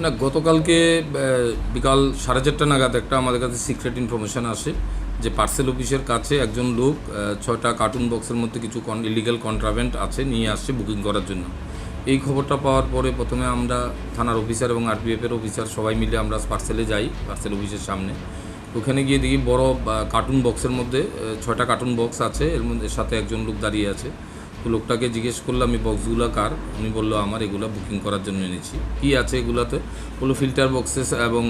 না, গতকালকে বিকাল 4:30 নাগাদ একটা আমাদের কাছে সিক্রেট ইনফরমেশান আসে যে পার্সেল অফিসের কাছে একজন লোক 6টা কার্টুন বক্সের মধ্যে কিছু ইলিগাল কন্ট্রাভেন্ট আছে নিয়ে আসছে বুকিং করার জন্য। এই খবরটা পাওয়ার পরে প্রথমে আমরা থানার অফিসার এবং আরপিএফের অফিসার সবাই মিলে আমরা পার্সেলে যাই, পার্সেল অফিসের সামনে। ওখানে গিয়ে দেখি বড় কার্টুন বক্সের মধ্যে 6টা কার্টুন বক্স আছে, এর মধ্যে সাথে একজন লোক দাঁড়িয়ে আছে। তো লোকটাকে জিজ্ঞেস করলাম এই বক্সগুলো কার, উনি বললো আমার, এগুলো বুকিং করার জন্য এনেছি। কী আছে এগুলাতে? বললো ফিল্টার বক্সেস এবং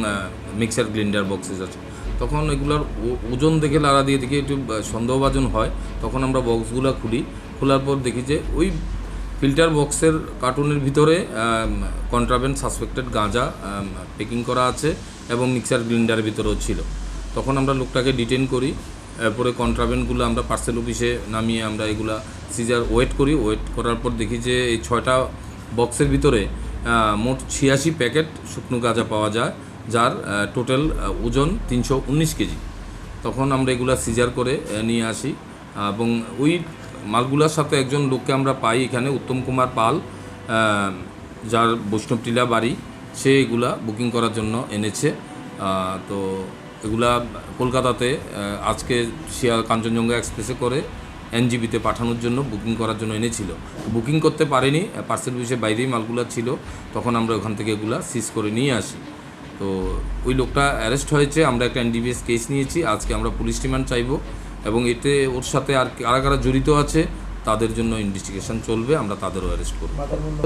মিক্সার গ্রাইন্ডার বক্সেস আছে। তখন এগুলোর ওজন দেখে লাড়া দিয়ে দেখি একটু সন্দেহভাজন হয়। তখন আমরা বক্সগুলো খুলি, খোলার পর দেখি যে ওই ফিল্টার বক্সের কার্টুনের ভিতরে কন্ট্রাভেন্ট সাসপেক্টেড গাঁজা প্যাকিং করা আছে এবং মিক্সার গ্রাইন্ডারের ভিতরেও ছিল। তখন আমরা লোকটাকে ডিটেন করি, এরপরে কন্ট্রাভেন্টগুলো আমরা পার্সেল অফিসে নামিয়ে আমরা এগুলা সিজার ওয়েট করি। ওয়েট করার পর দেখি যে এই 6টা বক্সের ভিতরে মোট 86 প্যাকেট শুকনো গাঁজা পাওয়া যায়, যার টোটাল ওজন 319 কেজি। তখন আমরা এগুলা সিজার করে নিয়ে আসি এবং ওই মালগুলার সাথে একজন লোককে আমরা পাই এখানে, উত্তম কুমার পাল, যার বৈষ্ণবটিলা বাড়ি, সে এগুলা বুকিং করার জন্য এনেছে। তো এগুলা কলকাতাতে আজকে কাঞ্চনজঙ্ঘা এক্সপ্রেসে করে এনজিবিতে পাঠানোর জন্য বুকিং করার জন্য এনেছিল। বুকিং করতে পারেনি, পার্সেল অফিসের বাইরেই মালগুলা ছিল। তখন আমরা ওখান থেকে এগুলা সিজ করে নিয়ে আসি। তো ওই লোকটা অ্যারেস্ট হয়েছে, আমরা একটা এনডিপিএস কেস নিয়েছি। আজকে আমরা পুলিশ রিমান্ড চাইব এবং এতে ওর সাথে আর কারা জড়িত আছে তাদের জন্য ইনভেস্টিগেশন চলবে, আমরা তাদেরও অ্যারেস্ট করব।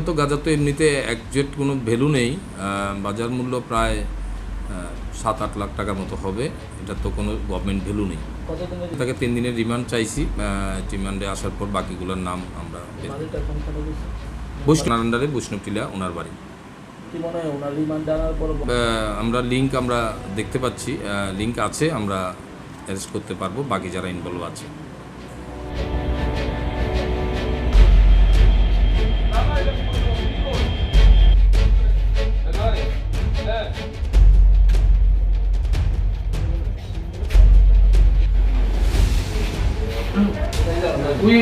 তো গাঁজা তো এমনিতে একজ্যাক্ট কোনো ভ্যালু নেই, বাজার মূল্য প্রায় 7-8 লাখ টাকার মতো হবে। এটা তো কোনো গভর্নমেন্ট ভ্যালু নেই। তাকে 3 দিনের রিমান্ড চাইছি। রিমান্ডে আসার পর বাকিগুলোর নাম আমরা আন্ডারে বৈষ্ণবটিলা ওনার বাড়ি। আমরা লিঙ্ক আমরা দেখতে পাচ্ছি, লিঙ্ক আছে, আমরা অ্যারেস্ট করতে পারবো বাকি যারা ইনভলভ আছে। We